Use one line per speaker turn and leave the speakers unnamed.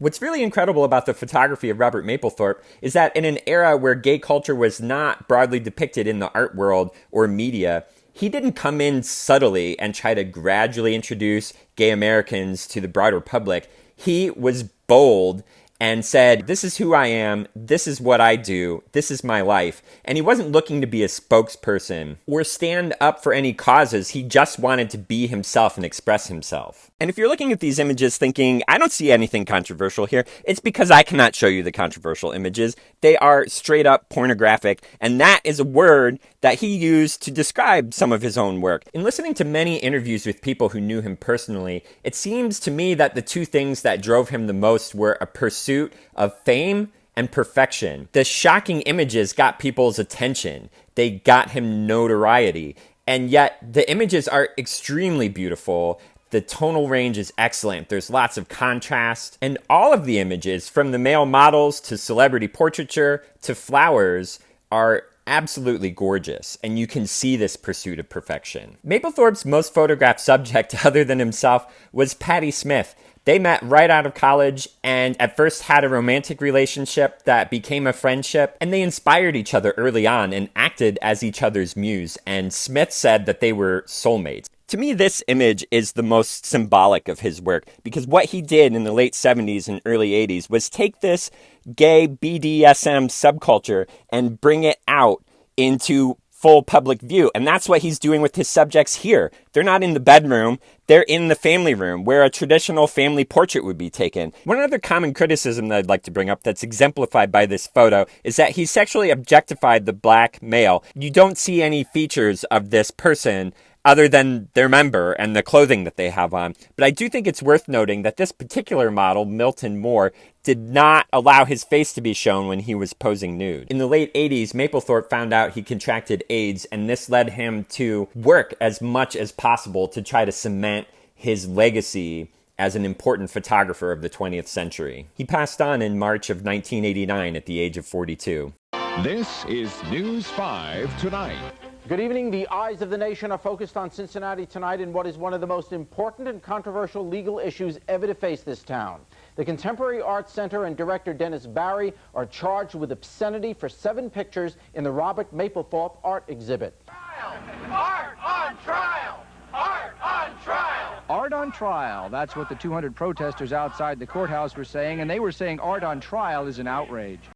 What's really incredible about the photography of Robert Mapplethorpe is that in an era where gay culture was not broadly depicted in the art world or media, he didn't come in subtly and try to gradually introduce gay Americans to the broader public. He was bold and said, this is who I am, this is what I do, this is my life. And he wasn't looking to be a spokesperson or stand up for any causes. He just wanted to be himself and express himself. And if you're looking at these images thinking, I don't see anything controversial here, it's because I cannot show you the controversial images. They are straight up pornographic, and that is a word that he used to describe some of his own work. In listening to many interviews with people who knew him personally, it seems to me that the two things that drove him the most were a pursuit of fame and perfection. The shocking images got people's attention. They got him notoriety. And yet the images are extremely beautiful. The tonal range is excellent. There's lots of contrast. And all of the images, from the male models to celebrity portraiture to flowers, are absolutely gorgeous. And you can see this pursuit of perfection. Mapplethorpe's most photographed subject, other than himself, was Patti Smith. They met right out of college and at first had a romantic relationship that became a friendship, and they inspired each other early on and acted as each other's muse, and Smith said that they were soulmates. To me, this image is the most symbolic of his work, because what he did in the late 70s and early 80s was take this gay BDSM subculture and bring it out into full public view. And that's what he's doing with his subjects here. They're not in the bedroom, they're in the family room where a traditional family portrait would be taken. One other common criticism that I'd like to bring up that's exemplified by this photo is that he sexually objectified the black male. You don't see any features of this person other than their member and the clothing that they have on. But I do think it's worth noting that this particular model, Milton Moore, did not allow his face to be shown when he was posing nude. In the late 80s, Mapplethorpe found out he contracted AIDS, and this led him to work as much as possible to try to cement his legacy as an important photographer of the 20th century. He passed on in March of 1989 at the age of 42.
This is News 5 Tonight.
Good evening. The eyes of the nation are focused on Cincinnati tonight in what is one of the most important and controversial legal issues ever to face this town. The Contemporary Arts Center and director Dennis Barry are charged with obscenity for 7 pictures in the Robert Mapplethorpe art exhibit.
Art on trial! Art on trial!
Art on trial. That's what the 200 protesters outside the courthouse were saying, and they were saying art on trial is an outrage.